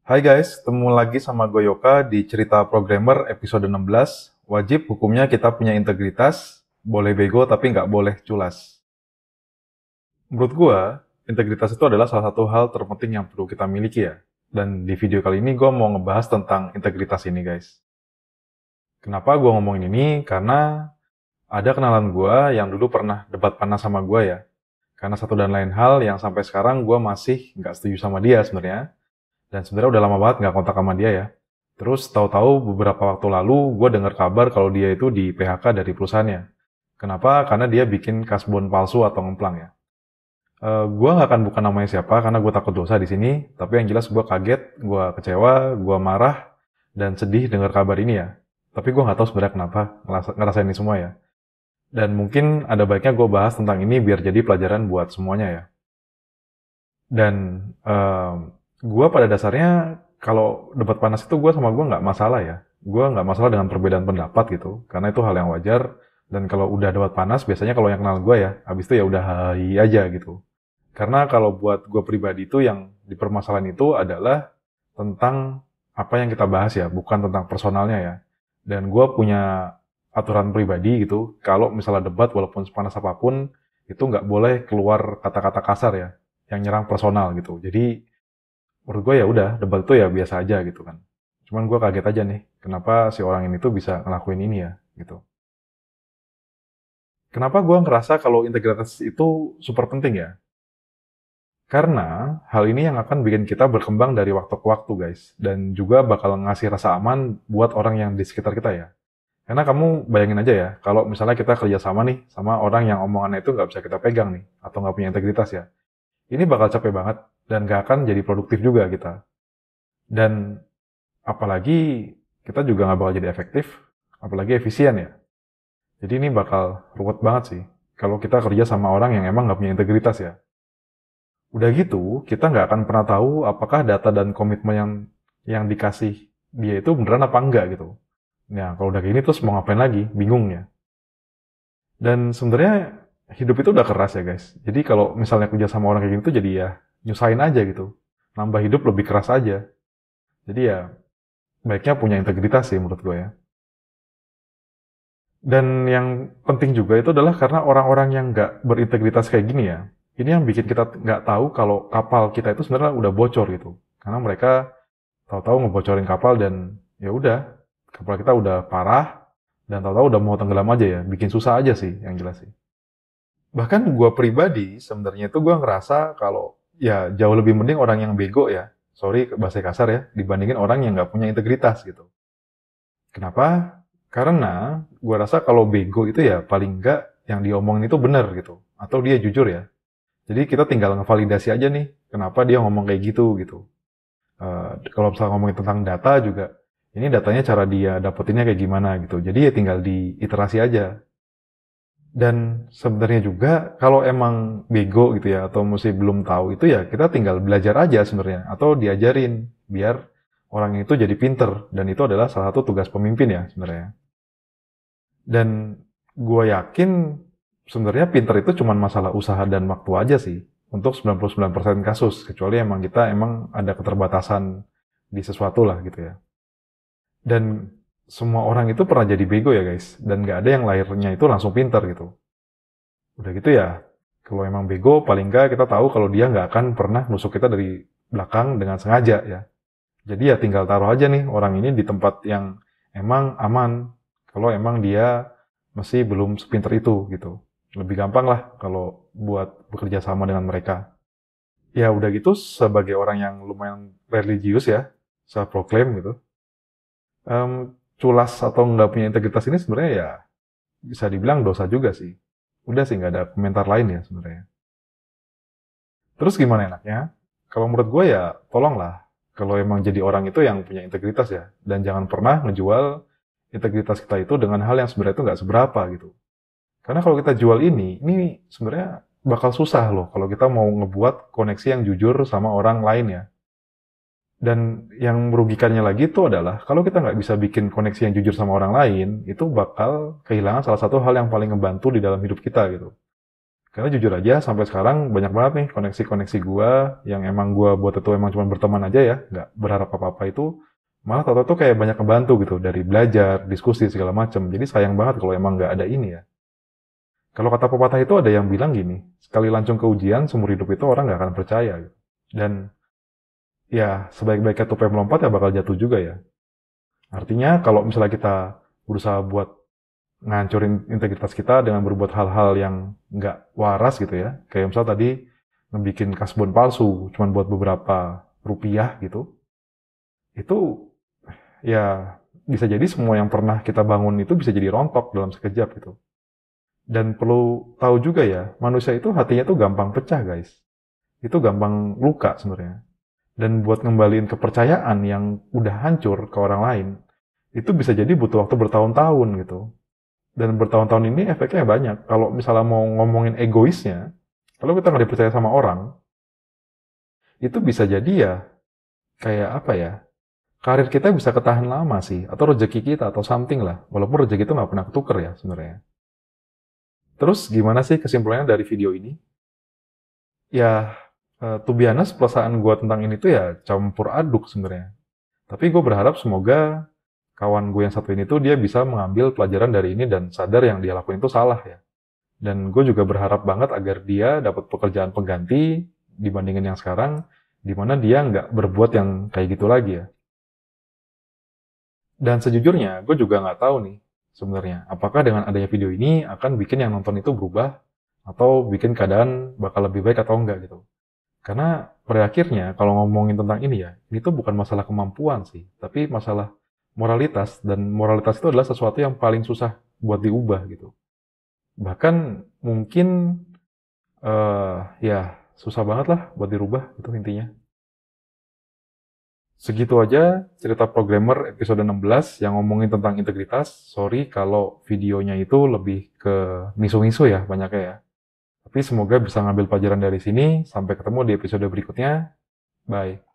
Hai guys, ketemu lagi sama gue Yoka di Cerita Programmer episode 16. Wajib hukumnya kita punya integritas, boleh bego tapi nggak boleh culas. Menurut gue, integritas itu adalah salah satu hal terpenting yang perlu kita miliki ya. Dan di video kali ini gue mau ngebahas tentang integritas ini guys. Kenapa gue ngomongin ini? Karena ada kenalan gue yang dulu pernah debat panas sama gue ya. Karena satu dan lain hal yang sampai sekarang gue masih nggak setuju sama dia sebenarnya. Dan sebenarnya udah lama banget nggak kontak sama dia ya. Terus tahu-tahu beberapa waktu lalu gue dengar kabar kalau dia itu di PHK dari perusahaannya. Kenapa? Karena dia bikin kasbon palsu atau ngemplang ya. Gue nggak akan buka namanya siapa karena gue takut dosa di sini. Tapi yang jelas gue kaget, gue kecewa, gue marah dan sedih dengar kabar ini ya. Tapi gue nggak tahu sebenarnya kenapa ngerasain ini semua ya. Dan mungkin ada baiknya gue bahas tentang ini biar jadi pelajaran buat semuanya ya. Dan gue pada dasarnya kalau debat panas itu gue sama gue nggak masalah ya. Gue nggak masalah dengan perbedaan pendapat gitu, karena itu hal yang wajar. Dan kalau udah debat panas, biasanya kalau yang kenal gue ya, habis itu ya udah hai aja gitu. Karena kalau buat gue pribadi itu yang dipermasalahan itu adalah tentang apa yang kita bahas ya, bukan tentang personalnya ya. Dan gue punya aturan pribadi gitu, kalau misalnya debat walaupun sepanas apapun, itu nggak boleh keluar kata-kata kasar ya, yang nyerang personal gitu. Jadi menurut gue ya udah debat itu ya biasa aja gitu kan. Cuman gue kaget aja nih kenapa si orang ini tuh bisa ngelakuin ini ya gitu. Kenapa gue ngerasa kalau integritas itu super penting ya? Karena hal ini yang akan bikin kita berkembang dari waktu ke waktu guys, dan juga bakal ngasih rasa aman buat orang yang di sekitar kita ya. Karena kamu bayangin aja ya, kalau misalnya kita kerja sama nih sama orang yang omongannya itu nggak bisa kita pegang nih, atau nggak punya integritas ya, ini bakal capek banget dan nggak akan jadi produktif juga kita. Dan apalagi kita juga nggak bakal jadi efektif, apalagi efisien ya. Jadi ini bakal ruwet banget sih kalau kita kerja sama orang yang emang nggak punya integritas ya. Udah gitu, kita nggak akan pernah tahu apakah data dan komitmen yang dikasih dia itu beneran apa enggak gitu. Nah, kalau udah kayak gini terus mau ngapain lagi? Bingung ya. Dan sebenarnya hidup itu udah keras ya guys. Jadi kalau misalnya kerja sama orang kayak gini tuh jadi ya nyusahin aja gitu. Nambah hidup lebih keras aja. Jadi ya baiknya punya integritas sih menurut gue ya. Dan yang penting juga itu adalah karena orang-orang yang nggak berintegritas kayak gini ya, ini yang bikin kita nggak tahu kalau kapal kita itu sebenarnya udah bocor gitu. Karena mereka tahu-tahu ngebocorin kapal dan ya udah, kapal kita udah parah dan tahu-tahu udah mau tenggelam aja ya, bikin susah aja sih yang jelas sih. Bahkan gue pribadi sebenarnya itu gue ngerasa kalau ya jauh lebih mending orang yang bego ya, sorry bahasa kasar ya, dibandingin orang yang nggak punya integritas gitu. Kenapa? Karena gue rasa kalau bego itu ya paling enggak yang diomongin itu benar gitu. Atau dia jujur ya. Jadi kita tinggal ngevalidasi aja nih, kenapa dia ngomong kayak gitu gitu. Kalau misalnya ngomongin tentang data juga, ini datanya cara dia dapetinnya kayak gimana gitu. Jadi ya tinggal diiterasi aja. Dan sebenarnya juga kalau emang bego gitu ya, atau masih belum tahu itu ya kita tinggal belajar aja sebenarnya. Atau diajarin, biar orang itu jadi pinter. Dan itu adalah salah satu tugas pemimpin ya sebenarnya. Dan gue yakin sebenarnya pinter itu cuma masalah usaha dan waktu aja sih. Untuk 99% kasus. Kecuali emang kita emang ada keterbatasan di sesuatu lah gitu ya. Dan semua orang itu pernah jadi bego ya guys. Dan gak ada yang lahirnya itu langsung pinter gitu. Udah gitu ya, kalau emang bego paling nggak kita tahu kalau dia nggak akan pernah nusuk kita dari belakang dengan sengaja ya. Jadi ya tinggal taruh aja nih orang ini di tempat yang emang aman. Kalau emang dia masih belum sepinter itu gitu. Lebih gampang lah kalau buat bekerja sama dengan mereka. Ya udah gitu sebagai orang yang lumayan religius ya, self-proclaim gitu. Culas atau nggak punya integritas ini sebenarnya ya bisa dibilang dosa juga sih. Udah sih nggak ada komentar lain ya sebenarnya. Terus gimana enaknya? Kalau menurut gue ya tolonglah. Kalau emang jadi orang itu yang punya integritas ya. Dan jangan pernah ngejual integritas kita itu dengan hal yang sebenarnya itu nggak seberapa gitu. Karena kalau kita jual ini sebenarnya bakal susah loh kalau kita mau ngebuat koneksi yang jujur sama orang lain ya. Dan yang merugikannya lagi itu adalah kalau kita nggak bisa bikin koneksi yang jujur sama orang lain, itu bakal kehilangan salah satu hal yang paling ngebantu di dalam hidup kita gitu. Karena jujur aja sampai sekarang banyak banget nih koneksi-koneksi gua yang emang gua buat itu emang cuma berteman aja ya, nggak berharap apa-apa itu, malah tau-tau tuh kayak banyak kebantu gitu dari belajar, diskusi segala macem. Jadi sayang banget kalau emang nggak ada ini ya. Kalau kata pepatah itu ada yang bilang gini, sekali lancung ke ujian, seumur hidup itu orang nggak akan percaya, gitu. Dan ya sebaik-baiknya tupai melompat ya bakal jatuh juga ya. Artinya kalau misalnya kita berusaha buat ngancurin integritas kita dengan berbuat hal-hal yang nggak waras gitu ya. Kayak misalnya tadi ngebikin kasbon palsu cuman buat beberapa rupiah gitu. Itu ya bisa jadi semua yang pernah kita bangun itu bisa jadi rontok dalam sekejap gitu. Dan perlu tahu juga ya, manusia itu hatinya tuh gampang pecah guys. Itu gampang luka sebenarnya. Dan buat ngembaliin kepercayaan yang udah hancur ke orang lain, itu bisa jadi butuh waktu bertahun-tahun gitu. Dan bertahun-tahun ini efeknya banyak. Kalau misalnya mau ngomongin egoisnya, kalau kita nggak dipercaya sama orang, itu bisa jadi ya, kayak apa ya, karir kita bisa ketahan lama sih, atau rezeki kita, atau something lah. Walaupun rezeki itu nggak pernah ketuker ya sebenarnya. Terus gimana sih kesimpulannya dari video ini? Ya, to be honest, perasaan gue tentang ini tuh ya campur aduk sebenarnya. Tapi gue berharap semoga kawan gue yang satu ini tuh dia bisa mengambil pelajaran dari ini dan sadar yang dia lakuin itu salah ya. Dan gue juga berharap banget agar dia dapat pekerjaan pengganti dibandingin yang sekarang, di mana dia nggak berbuat yang kayak gitu lagi ya. Dan sejujurnya, gue juga nggak tahu nih sebenarnya, apakah dengan adanya video ini akan bikin yang nonton itu berubah, atau bikin keadaan bakal lebih baik atau enggak gitu. Karena pada akhirnya, kalau ngomongin tentang ini ya, ini tuh bukan masalah kemampuan sih, tapi masalah moralitas, dan moralitas itu adalah sesuatu yang paling susah buat diubah gitu. Bahkan mungkin ya susah banget lah buat dirubah itu intinya. Segitu aja cerita programmer episode 16 yang ngomongin tentang integritas. Sorry kalau videonya itu lebih ke misu-misu ya banyaknya ya. Tapi semoga bisa ngambil pelajaran dari sini. Sampai ketemu di episode berikutnya. Bye.